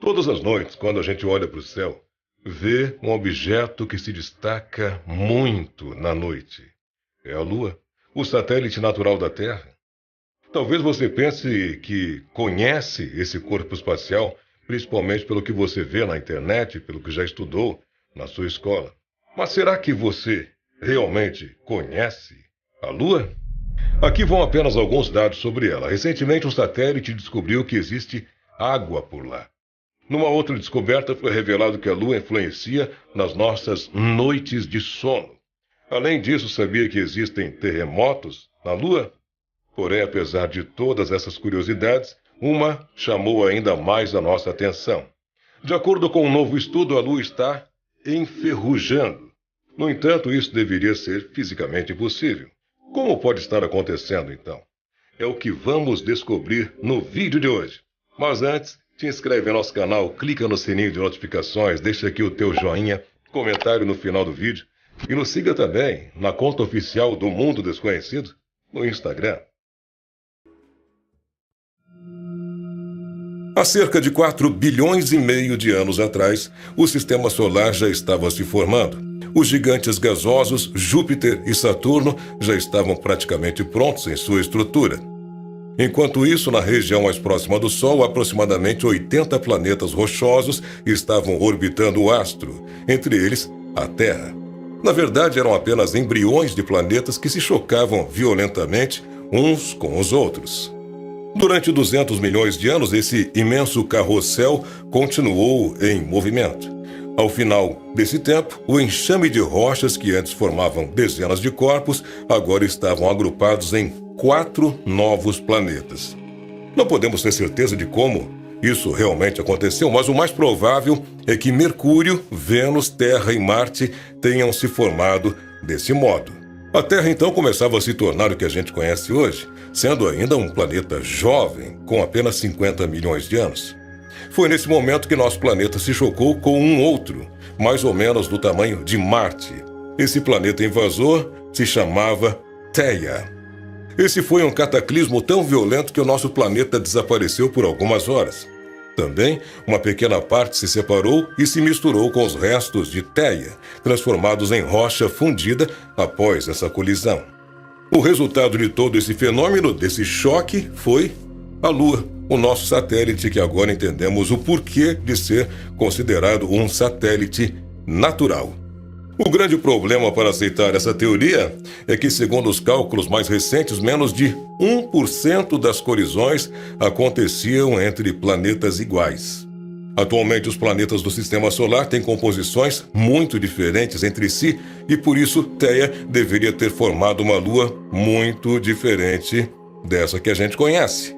Todas as noites, quando a gente olha para o céu, vê um objeto que se destaca muito na noite. É a Lua, o satélite natural da Terra. Talvez você pense que conhece esse corpo espacial, principalmente pelo que você vê na internet, pelo que já estudou na sua escola. Mas será que você realmente conhece a Lua? Aqui vão apenas alguns dados sobre ela. Recentemente, um satélite descobriu que existe água por lá. Numa outra descoberta, foi revelado que a Lua influencia nas nossas noites de sono. Além disso, sabia que existem terremotos na Lua? Porém, apesar de todas essas curiosidades, uma chamou ainda mais a nossa atenção. De acordo com um novo estudo, a Lua está enferrujando. No entanto, isso deveria ser fisicamente impossível. Como pode estar acontecendo, então? É o que vamos descobrir no vídeo de hoje. Mas antes, te inscreve no nosso canal, clica no sininho de notificações, deixa aqui o teu joinha, comentário no final do vídeo e nos siga também na conta oficial do Mundo Desconhecido no Instagram. Há cerca de 4 bilhões e meio de anos atrás, o Sistema Solar já estava se formando. Os gigantes gasosos, Júpiter e Saturno, já estavam praticamente prontos em sua estrutura. Enquanto isso, na região mais próxima do Sol, aproximadamente 80 planetas rochosos estavam orbitando o astro, entre eles a Terra. Na verdade, eram apenas embriões de planetas que se chocavam violentamente uns com os outros. Durante 200 milhões de anos, esse imenso carrossel continuou em movimento. Ao final desse tempo, o enxame de rochas que antes formavam dezenas de corpos, agora estavam agrupados em 4 novos planetas. Não podemos ter certeza de como isso realmente aconteceu, mas o mais provável é que Mercúrio, Vênus, Terra e Marte tenham se formado desse modo. A Terra então começava a se tornar o que a gente conhece hoje, sendo ainda um planeta jovem, com apenas 50 milhões de anos. Foi nesse momento que nosso planeta se chocou com um outro, mais ou menos do tamanho de Marte. Esse planeta invasor se chamava Theia. Esse foi um cataclismo tão violento que o nosso planeta desapareceu por algumas horas. Também, uma pequena parte se separou e se misturou com os restos de Theia, transformados em rocha fundida após essa colisão. O resultado de todo esse fenômeno, desse choque, foi a Lua, o nosso satélite que agora entendemos o porquê de ser considerado um satélite natural. O grande problema para aceitar essa teoria é que, segundo os cálculos mais recentes, menos de 1% das colisões aconteciam entre planetas iguais. Atualmente, os planetas do Sistema Solar têm composições muito diferentes entre si e, por isso, Theia deveria ter formado uma Lua muito diferente dessa que a gente conhece.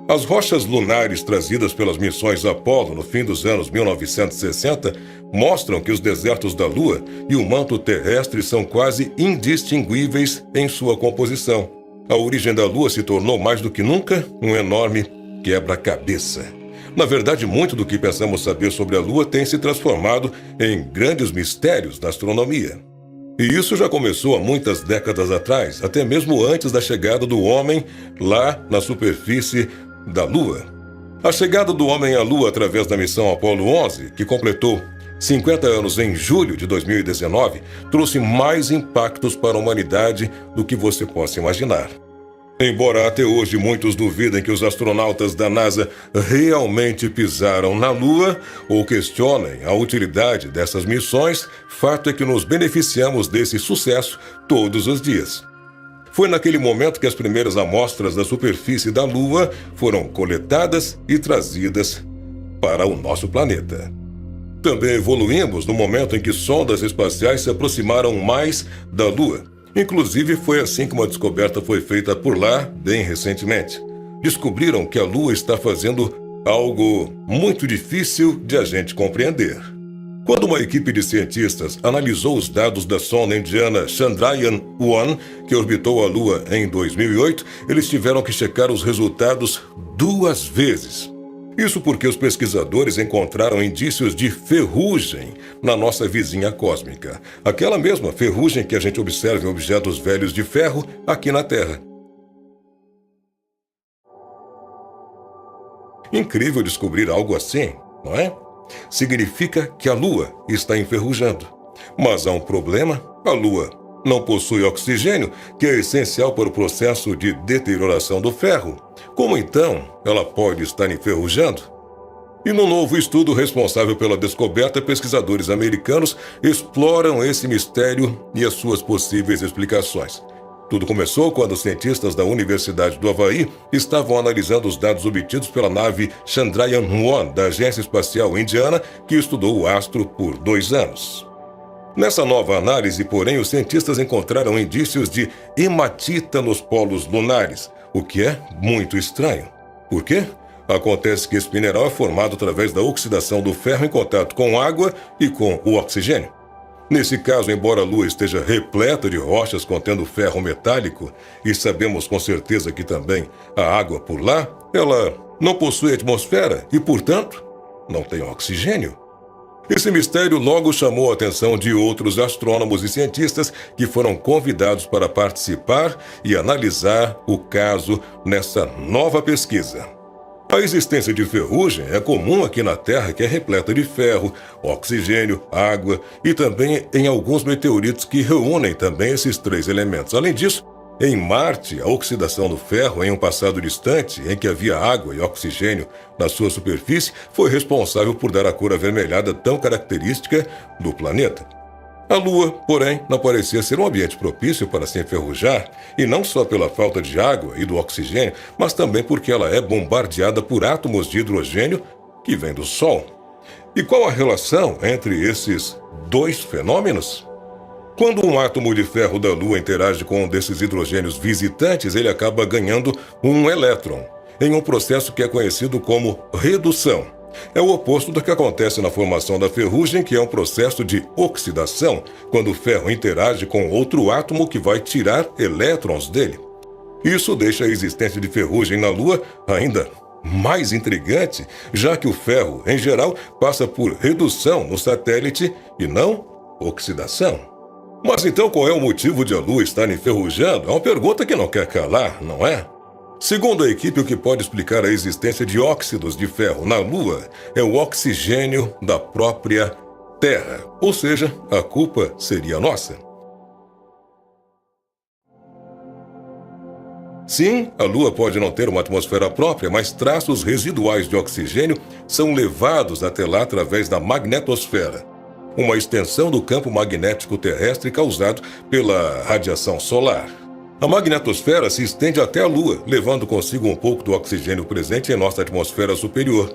As rochas lunares trazidas pelas missões Apollo no fim dos anos 1960 mostram que os desertos da Lua e o manto terrestre são quase indistinguíveis em sua composição. A origem da Lua se tornou mais do que nunca um enorme quebra-cabeça. Na verdade, muito do que pensamos saber sobre a Lua tem se transformado em grandes mistérios da astronomia. E isso já começou há muitas décadas atrás, até mesmo antes da chegada do homem lá na superfície da Lua. A chegada do homem à Lua através da missão Apollo 11, que completou 50 anos em julho de 2019, trouxe mais impactos para a humanidade do que você possa imaginar. Embora até hoje muitos duvidem que os astronautas da NASA realmente pisaram na Lua ou questionem a utilidade dessas missões, fato é que nos beneficiamos desse sucesso todos os dias. Foi naquele momento que as primeiras amostras da superfície da Lua foram coletadas e trazidas para o nosso planeta. Também evoluímos no momento em que sondas espaciais se aproximaram mais da Lua. Inclusive, foi assim que uma descoberta foi feita por lá, bem recentemente. Descobriram que a Lua está fazendo algo muito difícil de a gente compreender. Quando uma equipe de cientistas analisou os dados da sonda indiana Chandrayaan-1, que orbitou a Lua em 2008, eles tiveram que checar os resultados 2 vezes. Isso porque os pesquisadores encontraram indícios de ferrugem na nossa vizinha cósmica. Aquela mesma ferrugem que a gente observa em objetos velhos de ferro aqui na Terra. Incrível descobrir algo assim. não é? Significa que a Lua está enferrujando. Mas há um problema: a Lua não possui oxigênio, que é essencial para o processo de deterioração do ferro. Como então ela pode estar enferrujando? E no novo estudo responsável pela descoberta, pesquisadores americanos exploram esse mistério e as suas possíveis explicações. Tudo começou quando cientistas da Universidade do Havaí estavam analisando os dados obtidos pela nave Chandrayaan-1 da Agência Espacial Indiana, que estudou o astro por 2 anos. Nessa nova análise, porém, os cientistas encontraram indícios de hematita nos polos lunares, o que é muito estranho. Por quê? Acontece que esse mineral é formado através da oxidação do ferro em contato com água e com o oxigênio. Nesse caso, embora a Lua esteja repleta de rochas contendo ferro metálico, e sabemos com certeza que também há água por lá, ela não possui atmosfera e, portanto, não tem oxigênio. Esse mistério logo chamou a atenção de outros astrônomos e cientistas que foram convidados para participar e analisar o caso nessa nova pesquisa. A existência de ferrugem é comum aqui na Terra, que é repleta de ferro, oxigênio, água e também em alguns meteoritos que reúnem também esses 3 elementos. Além disso, em Marte, a oxidação do ferro em um passado distante, em que havia água e oxigênio na sua superfície, foi responsável por dar a cor avermelhada tão característica do planeta. A Lua, porém, não parecia ser um ambiente propício para se enferrujar, e não só pela falta de água e do oxigênio, mas também porque ela é bombardeada por átomos de hidrogênio que vêm do Sol. E qual a relação entre esses 2 fenômenos? Quando um átomo de ferro da Lua interage com um desses hidrogênios visitantes, ele acaba ganhando um elétron, em um processo que é conhecido como redução. É o oposto do que acontece na formação da ferrugem, que é um processo de oxidação, quando o ferro interage com outro átomo que vai tirar elétrons dele. Isso deixa a existência de ferrugem na Lua ainda mais intrigante, já que o ferro, em geral, passa por redução no satélite e não oxidação. Mas então qual é o motivo de a Lua estar enferrujando? É uma pergunta que não quer calar, não é? Segundo a equipe, o que pode explicar a existência de óxidos de ferro na Lua é o oxigênio da própria Terra. Ou seja, a culpa seria nossa. Sim, a Lua pode não ter uma atmosfera própria, mas traços residuais de oxigênio são levados até lá através da magnetosfera, uma extensão do campo magnético terrestre causado pela radiação solar. A magnetosfera se estende até a Lua, levando consigo um pouco do oxigênio presente em nossa atmosfera superior.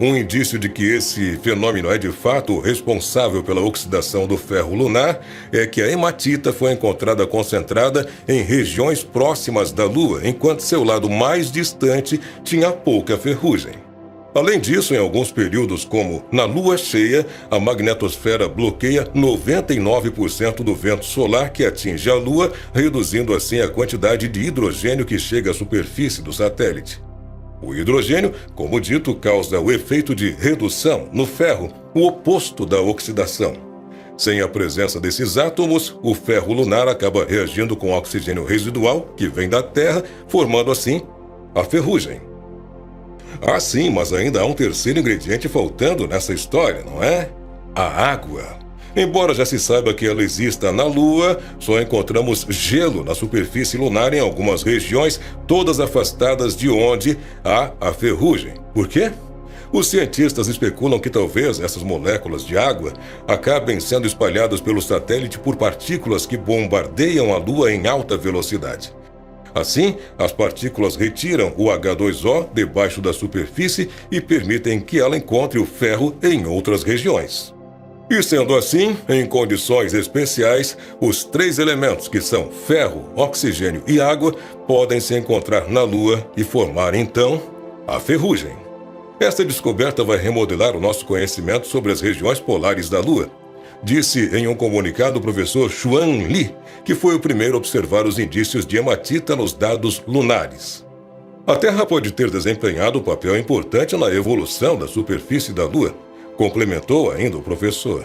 Um indício de que esse fenômeno é de fato responsável pela oxidação do ferro lunar é que a hematita foi encontrada concentrada em regiões próximas da Lua, enquanto seu lado mais distante tinha pouca ferrugem. Além disso, em alguns períodos, como na lua cheia, a magnetosfera bloqueia 99% do vento solar que atinge a Lua, reduzindo assim a quantidade de hidrogênio que chega à superfície do satélite. O hidrogênio, como dito, causa o efeito de redução no ferro, o oposto da oxidação. Sem a presença desses átomos, o ferro lunar acaba reagindo com oxigênio residual, que vem da Terra, formando assim a ferrugem. Ah, sim, mas ainda há um terceiro ingrediente faltando nessa história, não é? A água. Embora já se saiba que ela exista na Lua, só encontramos gelo na superfície lunar em algumas regiões, todas afastadas de onde há a ferrugem. Por quê? Os cientistas especulam que talvez essas moléculas de água acabem sendo espalhadas pelo satélite por partículas que bombardeiam a Lua em alta velocidade. Assim, as partículas retiram o H2O debaixo da superfície e permitem que ela encontre o ferro em outras regiões. E sendo assim, em condições especiais, os 3 elementos que são ferro, oxigênio e água podem se encontrar na Lua e formar então a ferrugem. Esta descoberta vai remodelar o nosso conhecimento sobre as regiões polares da Lua, disse em um comunicado o professor Xuan Li, que foi o primeiro a observar os indícios de hematita nos dados lunares. A Terra pode ter desempenhado um papel importante na evolução da superfície da Lua, complementou ainda o professor.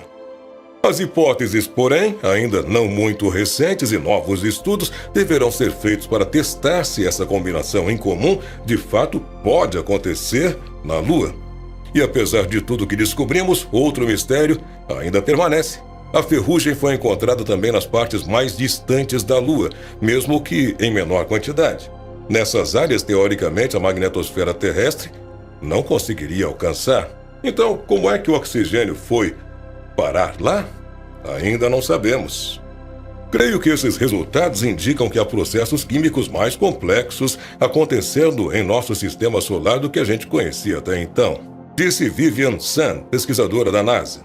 As hipóteses, porém, ainda não muito recentes e novos estudos deverão ser feitos para testar se essa combinação incomum de fato pode acontecer na Lua. E apesar de tudo que descobrimos, outro mistério ainda permanece. A ferrugem foi encontrada também nas partes mais distantes da Lua, mesmo que em menor quantidade. Nessas áreas, teoricamente, a magnetosfera terrestre não conseguiria alcançar. Então, como é que o oxigênio foi parar lá? Ainda não sabemos. Creio que esses resultados indicam que há processos químicos mais complexos acontecendo em nosso sistema solar do que a gente conhecia até então, disse Vivian Sun, pesquisadora da NASA.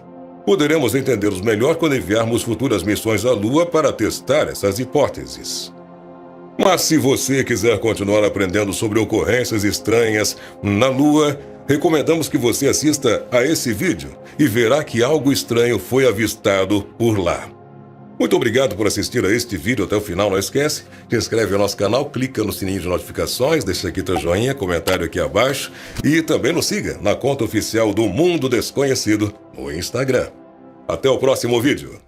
Poderemos entendê-los melhor quando enviarmos futuras missões à Lua para testar essas hipóteses. Mas se você quiser continuar aprendendo sobre ocorrências estranhas na Lua, recomendamos que você assista a esse vídeo e verá que algo estranho foi avistado por lá. Muito obrigado por assistir a este vídeo até o final. Não esquece, se inscreve no nosso canal, clica no sininho de notificações, deixa aqui teu joinha, comentário aqui abaixo e também nos siga na conta oficial do Mundo Desconhecido no Instagram. Até o próximo vídeo.